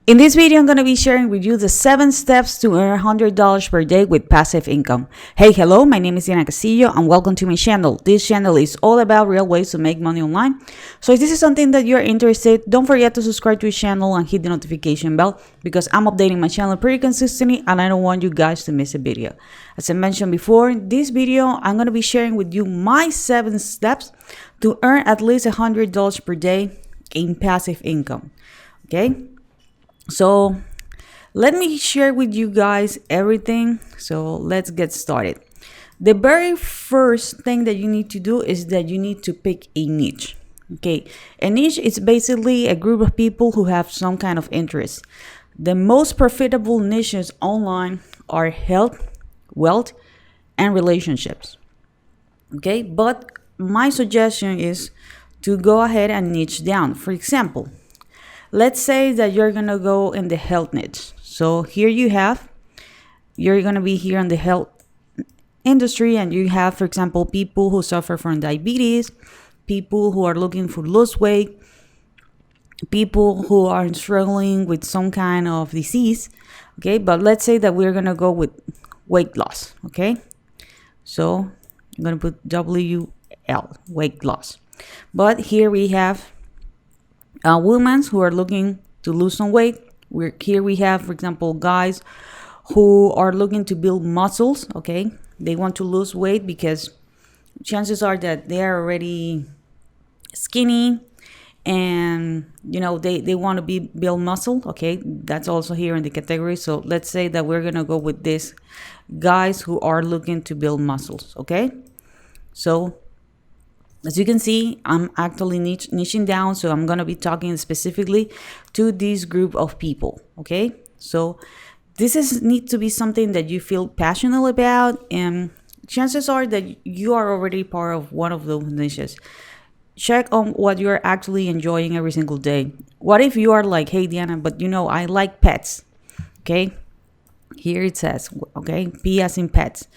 In this video, I'm going to be sharing with you the 7 steps to earn $100 per day with passive income. Hey, hello, my name is Diana Castillo and welcome to my channel. This channel is all about real ways to make money online. So if this is something that you're interested, don't forget to subscribe to the channel and hit the notification bell because I'm updating my channel pretty consistently and I don't want you guys to miss a video. As I mentioned before, in this video, I'm going to be sharing with you my 7 steps to earn at least $100 per day in passive income. Okay? So let me share with you guys everything. So let's get started. The very first thing that you need to do is that you need to pick a niche. Okay, a niche is basically a group of people who have some kind of interest. The most profitable niches online are health, wealth, and relationships. Okay, but my suggestion is to go ahead and niche down. For example, let's say that you're gonna go in the health niche. So here you're gonna be here in the health industry, and you have, for example, people who suffer from diabetes, people who are looking for lose weight, people who are struggling with some kind of disease. Okay, but let's say that we're gonna go with weight loss. Okay, so I'm gonna put WL, weight loss. But here we have women who are looking to lose some weight. Here we have, for example, guys who are looking to build muscles. Okay, they want to lose weight because chances are that they are already skinny, and they want to build muscle. Okay, that's also here in the category. So let's say that we're gonna go with this guys who are looking to build muscles. Okay, so as you can see, I'm actually niching down, so I'm going to be talking specifically to this group of people, okay? So this need to be something that you feel passionate about, and chances are that you are already part of one of those niches. Check on what you're actually enjoying every single day. What if you are like, hey, Diana, but I like pets, okay? Here it says, okay, P as in pets,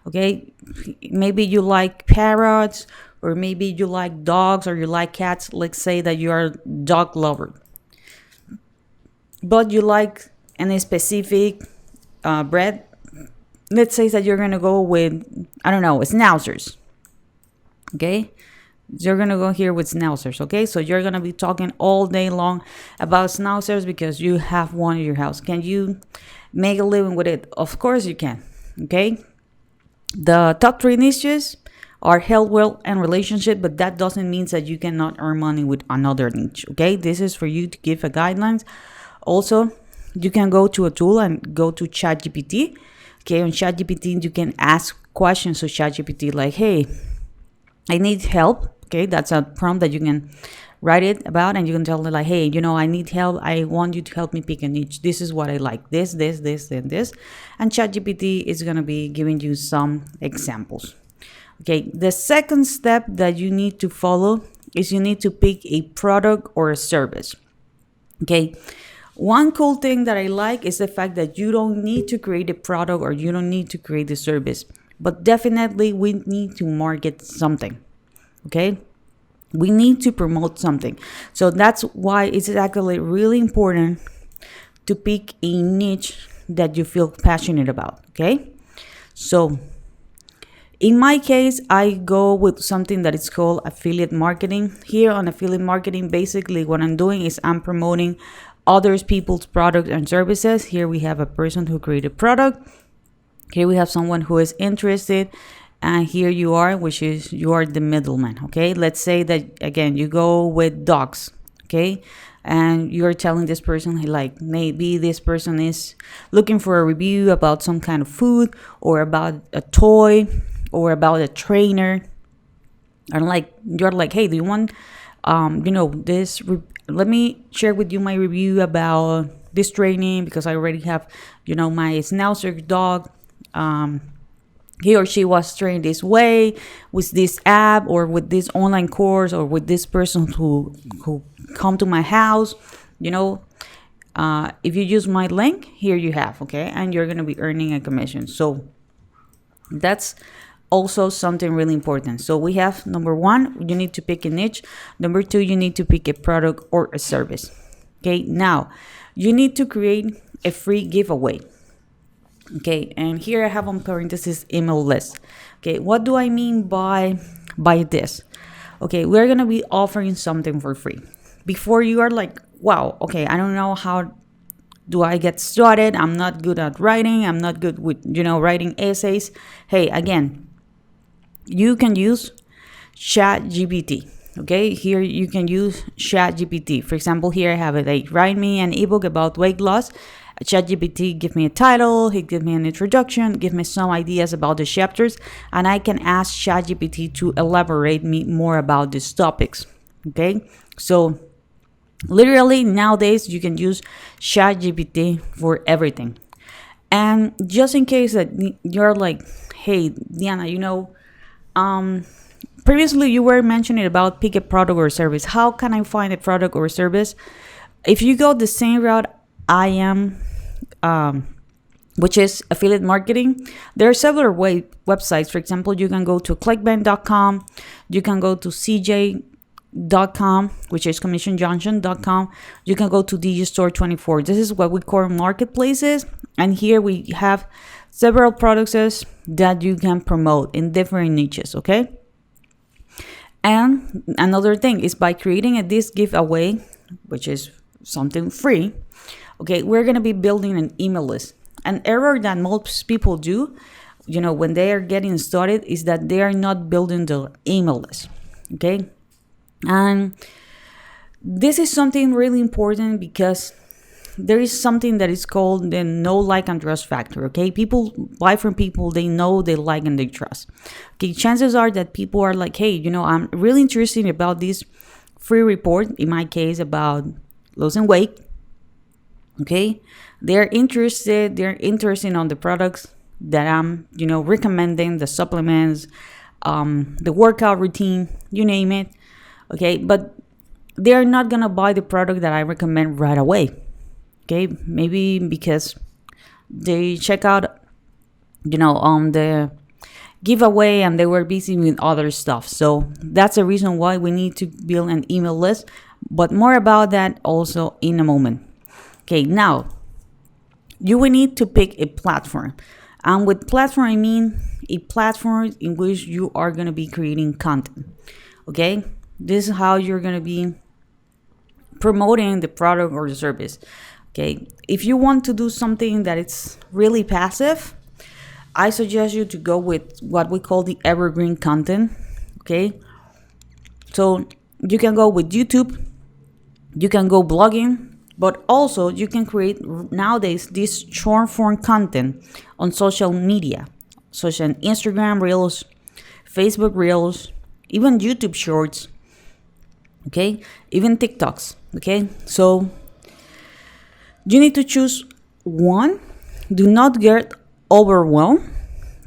okay? Maybe you like parrots, or maybe you like dogs, or you like cats. Let's say that you are a dog lover, but you like any specific breed. Let's say that you're gonna go with, I don't know, schnauzers. Okay, you're gonna go here with schnauzers. Okay, so you're gonna be talking all day long about schnauzers because you have one in your house. Can you make a living with it? Of course you can. Okay, the top 3 niches are health, wealth, and relationship, but that doesn't mean that you cannot earn money with another niche. Okay, this is for you to give a guidelines. Also, you can go to a tool and go to ChatGPT. Okay, on ChatGPT you can ask questions to ChatGPT like, hey, I need help. Okay, that's a prompt that you can write it about, and you can tell it like, hey, I need help. I want you to help me pick a niche. This is what I like. This, and this. And ChatGPT is gonna be giving you some examples. Okay, the second step that you need to follow is you need to pick a product or a service. Okay, one cool thing that I like is the fact that you don't need to create a product or you don't need to create a service, but definitely we need to market something. Okay, we need to promote something. So that's why it's actually really important to pick a niche that you feel passionate about. Okay, so in my case, I go with something that is called affiliate marketing. Here on affiliate marketing, basically what I'm doing is I'm promoting other people's products and services. Here we have a person who created a product. Here we have someone who is interested. And here you are, which is you are the middleman. Okay, let's say that again, you go with dogs. Okay, and you're telling this person, like, maybe this person is looking for a review about some kind of food or about a toy or about a trainer, and you're like, hey, do you want this let me share with you my review about this training because I already have my schnauzer dog. He or she was trained this way with this app or with this online course or with this person who come to my house. If you use my link, here you have, okay, and you're gonna be earning a commission. So that's also something really important. So we have number 1, you need to pick a niche. Number 2, you need to pick a product or a service. Okay, now you need to create a free giveaway. Okay, and here I have on parentheses email list. Okay, what do I mean by this? Okay, we're gonna be offering something for free. Before you are like, wow, okay, I don't know how do I get started. I'm not good at writing. I'm not good with, writing essays. Hey, again, you can use ChatGPT. Okay, here you can use ChatGPT. For example, here I have it like, write me an ebook about weight loss. ChatGPT give me a title, he give me an introduction, give me some ideas about the chapters, and I can ask ChatGPT to elaborate me more about these topics. Okay, so literally nowadays you can use ChatGPT for everything. And just in case that you're like, hey, Diana, previously you were mentioning about pick a product or service. How can I find a product or service? If you go the same route I am, which is affiliate marketing, there are several websites. For example, you can go to clickbank.com, you can go to cj.com, which is commissionjunction.com, you can go to digistore24. This is what we call marketplaces, and here we have several products that you can promote in different niches. Okay, and another thing is by creating this giveaway, which is something free. Okay, we're going to be building an email list. An error that most people do, when they are getting started, is that they are not building the email list. Okay, and this is something really important because there is something that is called the know, like, and trust factor. Okay, people buy from people they know, they like, and they trust. Okay, chances are that people are like, hey, I'm really interested about this free report, in my case about losing weight. Okay, they're interested on the products that I'm recommending, the supplements, the workout routine, you name it. Okay, but they're not gonna buy the product that I recommend right away. Okay, maybe because they check out on the giveaway and they were busy with other stuff. So that's the reason why we need to build an email list, but more about that also in a moment. Okay, now you will need to pick a platform. And with platform, I mean a platform in which you are going to be creating content. Okay, this is how you're going to be promoting the product or the service. Okay, if you want to do something that it's really passive, I suggest you to go with what we call the evergreen content. Okay, so you can go with YouTube, you can go blogging, but also you can create nowadays this short form content on social media, such as Instagram Reels, Facebook Reels, even YouTube Shorts, okay, even TikToks. Okay, so you need to choose one. Do not get overwhelmed.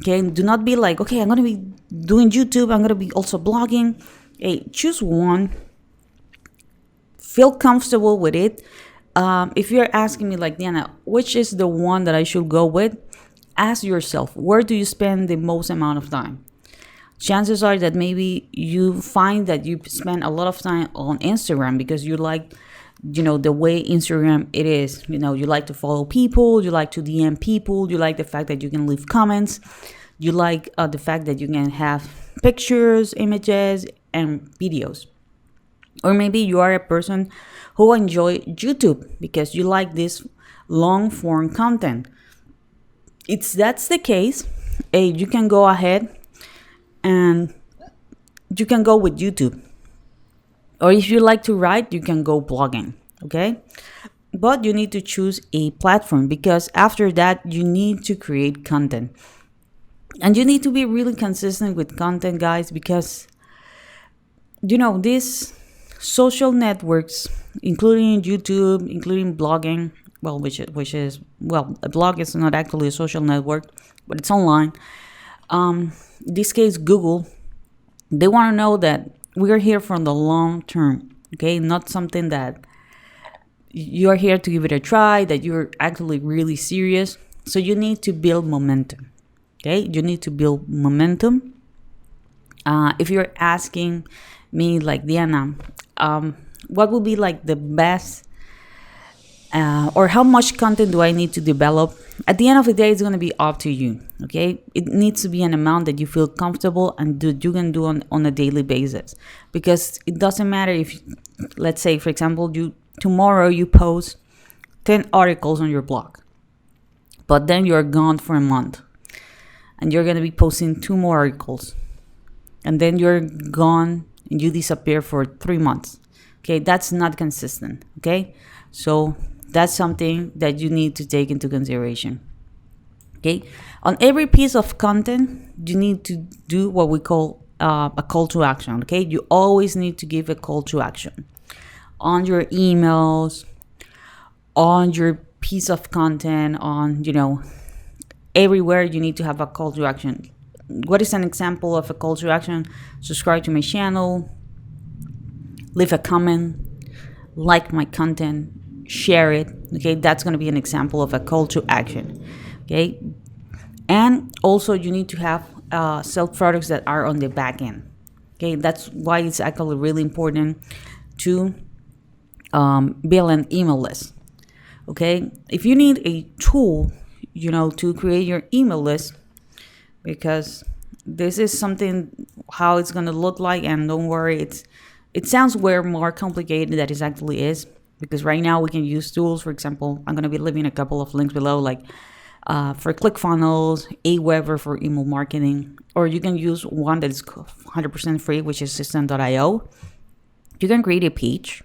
Okay, do not be like, okay, I'm gonna be doing YouTube, I'm gonna be also blogging. Hey, choose one. Feel comfortable with it. If you're asking me like, Diana, which is the one that I should go with? Ask yourself, where do you spend the most amount of time? Chances are that maybe you find that you spend a lot of time on Instagram because you like, the way Instagram it is. You like to follow people, you like to DM people, you like the fact that you can leave comments, you like the fact that you can have pictures, images, and videos. Or maybe you are a person who enjoy YouTube because you like this long form content. If that's the case, you can go ahead and you can go with YouTube. Or if you like to write, you can go blogging. Okay, but you need to choose a platform because after that you need to create content, and you need to be really consistent with content, guys, because these social networks, including YouTube, including blogging, well, which is a blog is not actually a social network, but it's online. In this case, Google, they want to know that we are here for the long term. Okay, not something that you're here to give it a try, that you're actually really serious. So you need to build momentum. Okay, you need to build momentum. If you're asking me like, Diana, what would be like the best or how much content do I need to develop? At the end of the day, it's going to be up to you. Okay, it needs to be an amount that you feel comfortable and that you can do on a daily basis, because it doesn't matter if, let's say, for example, tomorrow you post 10 articles on your blog, but then you're gone for a month and you're going to be posting 2 more articles, and then you're gone and you disappear for 3 months. Okay, that's not consistent. Okay, so that's something that you need to take into consideration. Okay, on every piece of content, you need to do what we call a call to action. Okay, you always need to give a call to action on your emails, on your piece of content, on, everywhere you need to have a call to action. What is an example of a call to action? Subscribe to my channel, leave a comment, like my content, share it. Okay, that's going to be an example of a call to action. Okay, and also you need to have sell products that are on the back end. Okay, that's why it's actually really important to build an email list. Okay, if you need a tool, to create your email list, because this is something how it's going to look like, and don't worry, it sounds way more complicated than it actually is, because right now we can use tools. For example, I'm going to be leaving a couple of links below, like for ClickFunnels, Aweber for email marketing, or you can use one that is 100% free, which is system.io. You can create a page,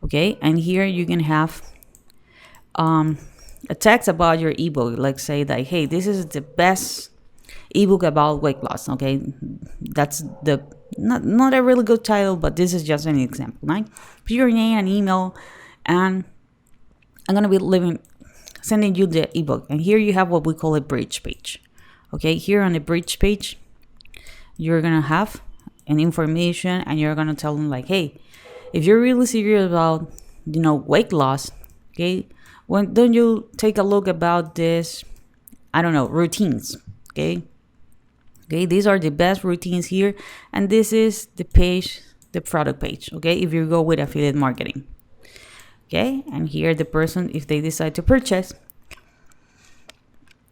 okay, and here you can have a text about your ebook, like say that, hey, this is the best ebook about weight loss. Okay, that's the not a really good title, but this is just an example, right? Put your name and email, and I'm gonna be sending you the ebook. And here you have what we call a bridge page. Okay, here on the bridge page, you're gonna have an information, and you're gonna tell them like, hey, if you're really serious about weight loss, okay, don't you take a look about this, I don't know, routines. Okay, these are the best routines here, and this is the page, the product page. Okay, if you go with affiliate marketing. Okay, and here the person, if they decide to purchase,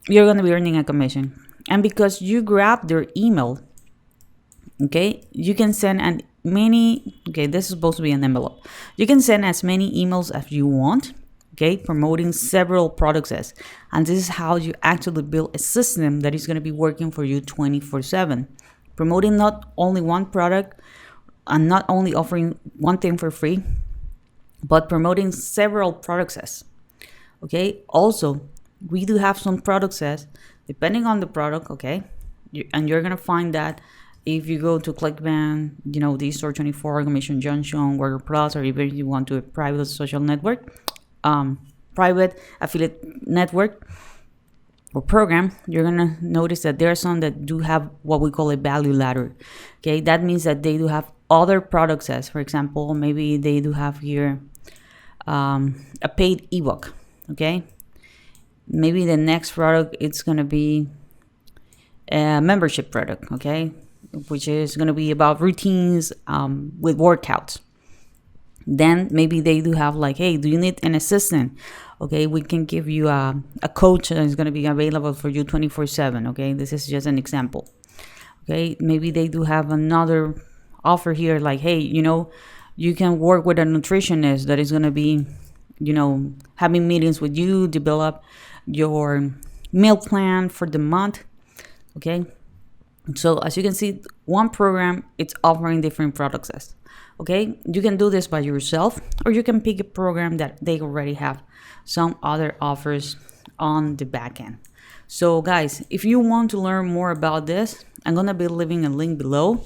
you're going to be earning a commission. And because you grab their email, okay, you can send this is supposed to be an envelope. You can send as many emails as you want, okay, promoting several products. And this is how you actually build a system that is going to be working for you 24/7, promoting not only one product and not only offering one thing for free, but promoting several products. Okay, also we do have some products depending on the product. Okay, and you're going to find that if you go to ClickBank, the Store 24, Commission Junction, Worker Plus, or even if you want to a private social network, private affiliate network or program, you're gonna notice that there are some that do have what we call a value ladder. Okay, that means that they do have other products. For example, maybe they do have here a paid ebook. Okay, maybe the next product, it's gonna be a membership product. Okay, which is gonna be about routines with workouts. Then maybe they do have like, hey, do you need an assistant? Okay, we can give you a coach that is going to be available for you 24/7. Okay, this is just an example. Okay, maybe they do have another offer here, like, hey, you can work with a nutritionist that is going to be, having meetings with you, develop your meal plan for the month. Okay, so as you can see, one program, it's offering different products. Okay, you can do this by yourself, or you can pick a program that they already have some other offers on the back end. So guys, if you want to learn more about this, I'm going to be leaving a link below.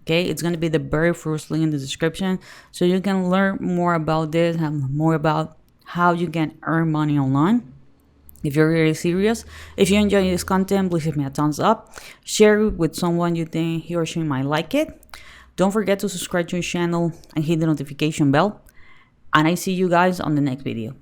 Okay, it's going to be the very first link in the description, so you can learn more about this and more about how you can earn money online. If you're really serious, if you enjoy this content, please give me a thumbs up, share it with someone you think he or she might like it. Don't forget to subscribe to the channel and hit the notification bell. And I see you guys on the next video.